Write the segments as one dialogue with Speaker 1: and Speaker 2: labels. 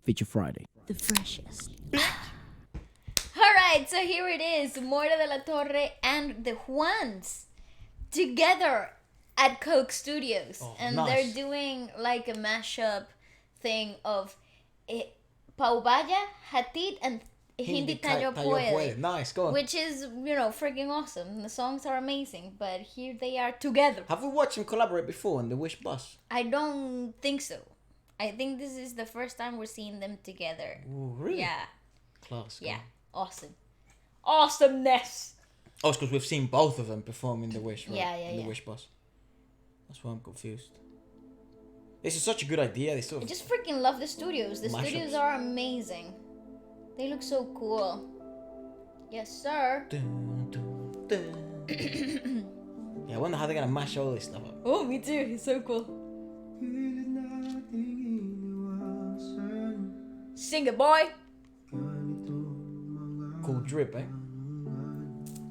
Speaker 1: Feature Friday.
Speaker 2: The freshest. Alright, so here it is. Moira de la Torre and the Juans together at Coke Studios. And
Speaker 3: nice.
Speaker 2: they're doing like a mashup thing of Paubaya, Hatid, and Hindi Tayo Pwede.
Speaker 3: Nice, go on.
Speaker 2: Which is, freaking awesome. The songs are amazing, but here they are together.
Speaker 3: Have we watched them collaborate before in the Wish Bus?
Speaker 2: I don't think so. I think this is the first time we're seeing them together.
Speaker 3: Ooh, really?
Speaker 2: Yeah.
Speaker 3: Class.
Speaker 2: Yeah. Awesome. Awesomeness.
Speaker 3: Oh, it's because we've seen both of them perform in the Wish, right?
Speaker 2: Yeah,
Speaker 3: In the Wish Bus. That's why I'm confused. This is such a good idea. They sort
Speaker 2: I
Speaker 3: of...
Speaker 2: just freaking love the studios. The
Speaker 3: Mashups.
Speaker 2: studios are amazing. They look so cool. Yes, sir.
Speaker 3: Dun, dun, dun. Yeah, I wonder how they're gonna mash all this stuff up.
Speaker 2: Oh, me too. He's so cool. Sing it, boy.
Speaker 3: Cool drip, eh?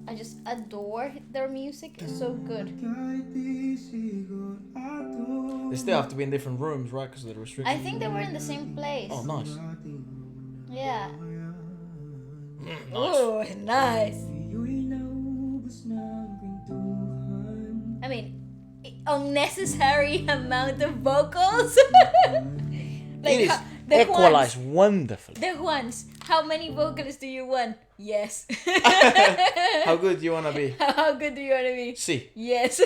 Speaker 2: I just adore their music. It's so good.
Speaker 3: They still have to be in different rooms, right? Because of the restrictions.
Speaker 2: I think they were in the same place.
Speaker 3: Oh, nice.
Speaker 2: Yeah.
Speaker 3: Nice.
Speaker 2: Oh, nice. I mean, unnecessary amount of vocals.
Speaker 3: It is
Speaker 2: the
Speaker 3: equalized
Speaker 2: Juans.
Speaker 3: wonderfully.
Speaker 2: The Juans. How many vocalists do you want? Yes.
Speaker 3: How good do you want to be?
Speaker 2: How good do you want to be?
Speaker 3: See.
Speaker 2: Yes.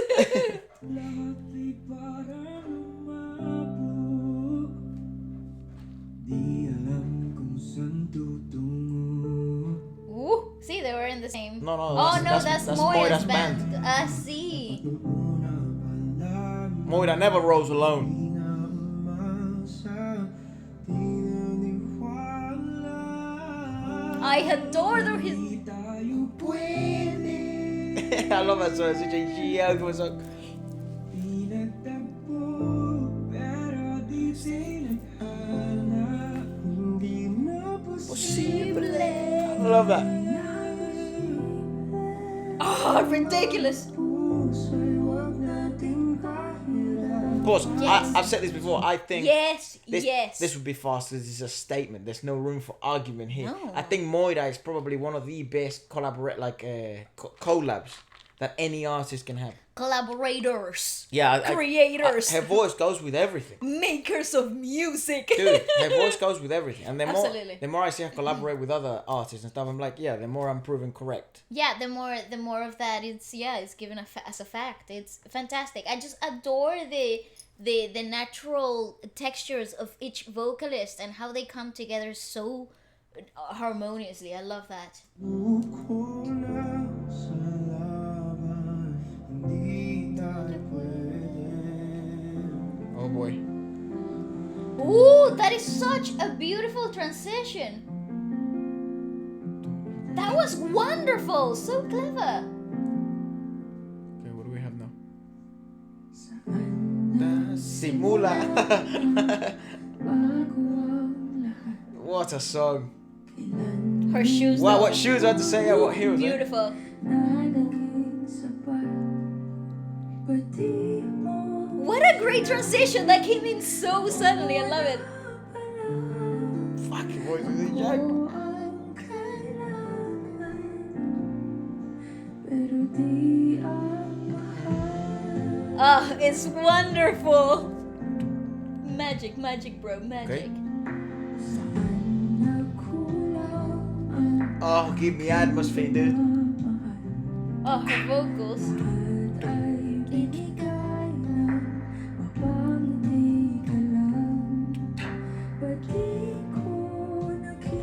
Speaker 2: Ooh, see, they were in the same.
Speaker 3: No,
Speaker 2: Oh no, that's Moira's
Speaker 3: band.
Speaker 2: band. I see.
Speaker 3: Moira never rolls alone.
Speaker 2: I adore his.
Speaker 3: I love that song. It's such a G.O. song. I love that.
Speaker 2: Oh, ridiculous.
Speaker 3: Pause.
Speaker 2: Yes.
Speaker 3: I've said this before. I think
Speaker 2: Yes,
Speaker 3: this,
Speaker 2: yes.
Speaker 3: this would be fast. This is a statement. There's no room for argument here.
Speaker 2: No.
Speaker 3: I think Moira is probably one of the best collabs that any artist can have.
Speaker 2: Collaborators.
Speaker 3: Yeah,
Speaker 2: Creators.
Speaker 3: her voice goes with everything.
Speaker 2: Makers of music.
Speaker 3: Dude, her voice goes with everything. And
Speaker 2: Absolutely.
Speaker 3: the more I see her collaborate with other artists and stuff, I'm like, yeah, the more I'm proven correct.
Speaker 2: Yeah, the more of that it's given as a fact. It's fantastic. I just adore the natural textures of each vocalist and how they come together so harmoniously. I love that.
Speaker 3: Oh boy.
Speaker 2: Ooh, that is such a beautiful transition. That was wonderful. So clever.
Speaker 3: Okay, what do we have now? Simula. What a song.
Speaker 2: Her shoes.
Speaker 3: Wow,
Speaker 2: though.
Speaker 3: what shoes I had to say? Yeah, what heels? Eh?
Speaker 2: Beautiful. What a great transition. That came in so suddenly. I love it.
Speaker 3: Fucking voice with the jack.
Speaker 2: Oh, it's wonderful. Magic, bro. Magic.
Speaker 3: Okay. Oh, give me atmosphere, dude.
Speaker 2: Oh, her vocals.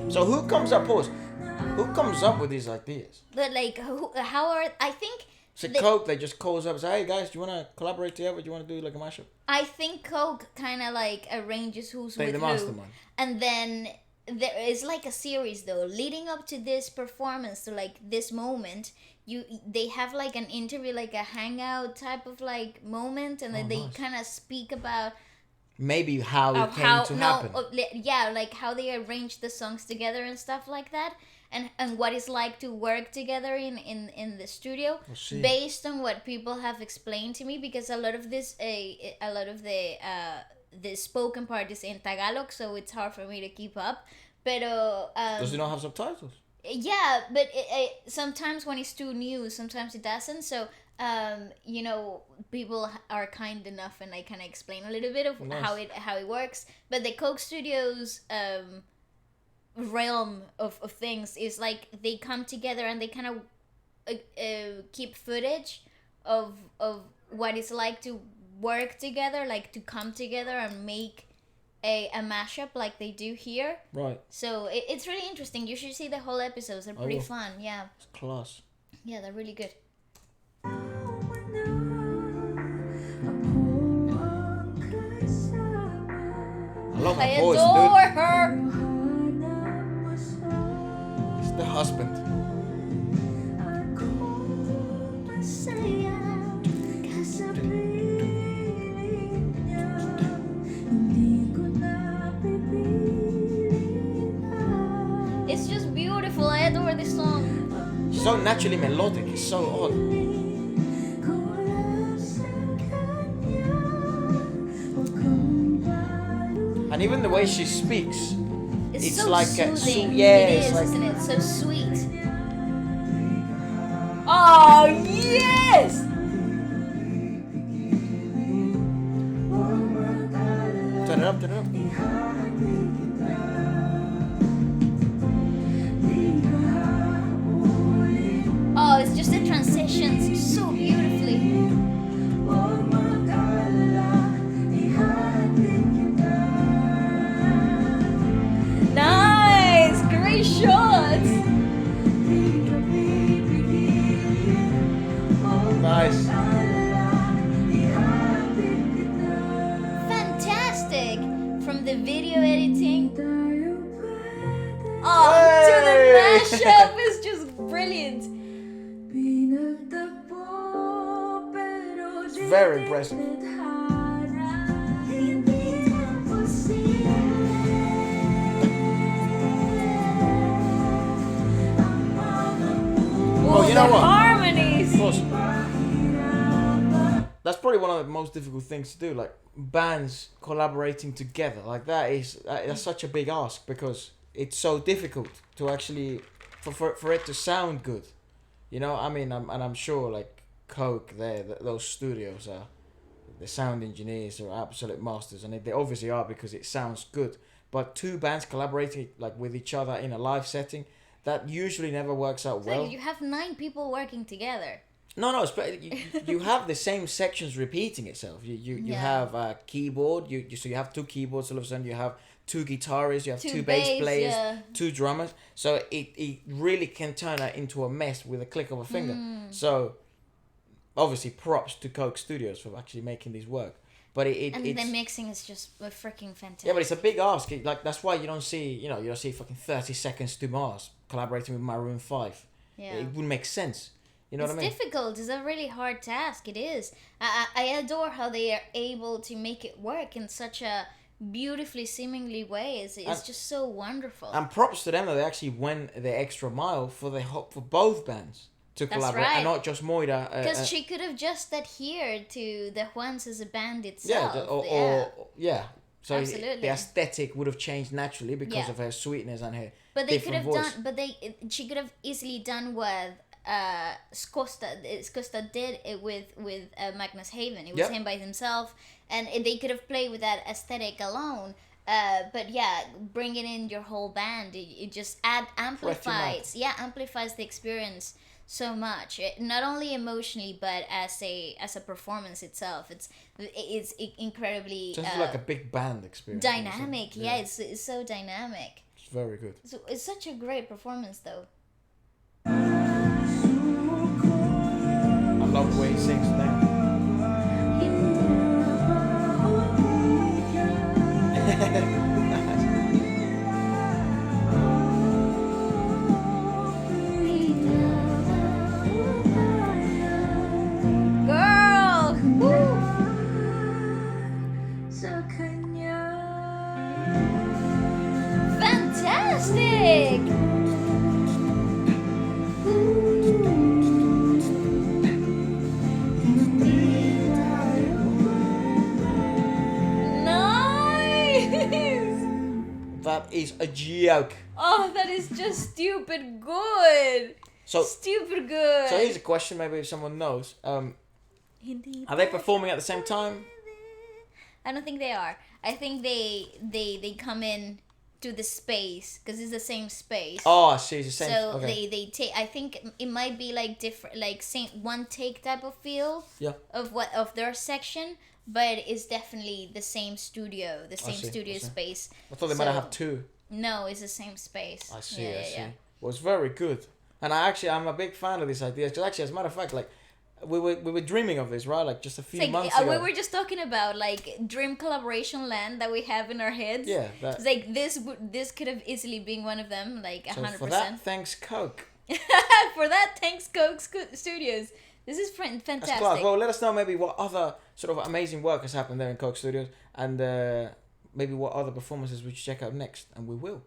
Speaker 3: So who comes up with these ideas?
Speaker 2: But like, how are I think?
Speaker 3: So Coke, they just calls up and say, hey guys, do you want to collaborate together? Do you want to do like a mashup?
Speaker 2: I think Coke kind of like arranges who's
Speaker 3: They
Speaker 2: with
Speaker 3: the
Speaker 2: who,
Speaker 3: mastermind.
Speaker 2: and then there is like a series though leading up to this performance, to like this moment. They have like an interview, like a hangout type of like moment, and then they
Speaker 3: nice.
Speaker 2: kind of speak about
Speaker 3: Maybe how it came to happen.
Speaker 2: yeah, like how they arrange the songs together and stuff like that, and what it's like to work together in the studio, based on what people have explained to me, because a lot of the the spoken part is in Tagalog, so it's hard for me to keep up. Pero
Speaker 3: Does it not have subtitles?
Speaker 2: yeah, but sometimes when it's too new, sometimes it doesn't. So people are kind enough and they kind of explain a little bit of
Speaker 3: Nice.
Speaker 2: how it works. But the Coke Studios realm of things is like they come together and they kind of keep footage of what it's like to work together, like to come together and make a mashup like they do here.
Speaker 3: Right.
Speaker 2: So it's really interesting. You should see the whole episodes. They're pretty fun. Yeah.
Speaker 3: It's class.
Speaker 2: Yeah, they're really good.
Speaker 3: I love
Speaker 2: I
Speaker 3: her voice,
Speaker 2: adore
Speaker 3: dude.
Speaker 2: her.
Speaker 3: It's the husband.
Speaker 2: It's just beautiful. I adore this song.
Speaker 3: So naturally melodic. It's so odd. And even the way she speaks, it's
Speaker 2: so
Speaker 3: like
Speaker 2: soothing.
Speaker 3: yeah,
Speaker 2: it
Speaker 3: it's
Speaker 2: is,
Speaker 3: like
Speaker 2: isn't it? So sweet. Oh yes!
Speaker 3: turn it up, turn it up.
Speaker 2: Oh, it's just the transitions so beautifully. Nice, great shots.
Speaker 3: Nice.
Speaker 2: Fantastic. From the video editing. Oh,
Speaker 3: Hey!
Speaker 2: to the mashup is just brilliant.
Speaker 3: It's very impressive.
Speaker 2: Oh,
Speaker 3: you know
Speaker 2: the
Speaker 3: what?
Speaker 2: harmonies.
Speaker 3: Of course. That's probably one of the most difficult things to do, like bands collaborating together. Like that's such a big ask because it's so difficult to actually for it to sound good. You know, I mean, I'm sure like Coke, those studios are the sound engineers are absolute masters, and they obviously are because it sounds good. But two bands collaborating like with each other in a live setting, that usually never works out well.
Speaker 2: So you have 9 people working together.
Speaker 3: No, you have the same sections repeating itself. You have a keyboard. So you have 2 keyboards. All of a sudden you have 2 guitarists. You have 2 bass players, 2 drummers. So it really can turn it into a mess with a click of a finger. So obviously props to Coke Studios for actually making these work. But it's
Speaker 2: the mixing is just freaking fantastic.
Speaker 3: yeah, but it's a big ask. Like that's why you don't see fucking 30 Seconds to Mars collaborating with Maroon 5.
Speaker 2: Yeah.
Speaker 3: It wouldn't make sense. You know what I mean?
Speaker 2: It's difficult. It's a really hard task. It is. I adore how they are able to make it work in such a beautifully seemingly way. It's just so wonderful.
Speaker 3: And props to them that they actually went the extra mile for both bands to collaborate,
Speaker 2: right.
Speaker 3: and not just Moira.
Speaker 2: Because she could have just adhered to the Juans as a band
Speaker 3: yeah,
Speaker 2: itself.
Speaker 3: yeah. So
Speaker 2: Absolutely.
Speaker 3: the aesthetic would have changed naturally because
Speaker 2: Yeah.
Speaker 3: of her sweetness and her
Speaker 2: But they
Speaker 3: different
Speaker 2: could have
Speaker 3: voice.
Speaker 2: done. But she could have easily done what Skosta did it with Magnus Haven. It was
Speaker 3: Yep.
Speaker 2: him by himself, and they could have played with that aesthetic alone. But yeah, bringing in your whole band, it just amplifies the experience so much. Not only emotionally, but as a performance itself. It's incredibly
Speaker 3: Just like a big band experience.
Speaker 2: dynamic. Yeah, it's so dynamic.
Speaker 3: It's very good.
Speaker 2: So it's such a great performance, though.
Speaker 3: I love the way he sings now.
Speaker 2: Girl! Woo! Fantastic!
Speaker 3: is a joke.
Speaker 2: Oh, that is just stupid good.
Speaker 3: So
Speaker 2: Stupid good.
Speaker 3: So here's a question, maybe if someone knows. Are they performing at the same time?
Speaker 2: I don't think they are. I think they come in to the space because it's the same space.
Speaker 3: Oh, I see. It's the same.
Speaker 2: So
Speaker 3: Okay.
Speaker 2: they take. I think it might be like different, like same one take type of feel.
Speaker 3: Yeah.
Speaker 2: Of their section, but it's definitely the same studio, the same studio space.
Speaker 3: I thought they might have two.
Speaker 2: No, it's the same space.
Speaker 3: I see.
Speaker 2: Yeah,
Speaker 3: I see.
Speaker 2: yeah.
Speaker 3: Well, it's very good, and I'm a big fan of this idea. Because actually, as a matter of fact, like we were dreaming of this, right? Like just a few
Speaker 2: It's like,
Speaker 3: months ago.
Speaker 2: we were just talking about like dream collaboration land that we have in our heads.
Speaker 3: Yeah. That,
Speaker 2: It's like this could have easily been one of them, like 100%.
Speaker 3: so for that, thanks Coke.
Speaker 2: For that, thanks Coke Studios. This is fantastic.
Speaker 3: That's class. Well, let us know maybe what other sort of amazing work has happened there in Coke Studios, and maybe what other performances we should check out next, and we will.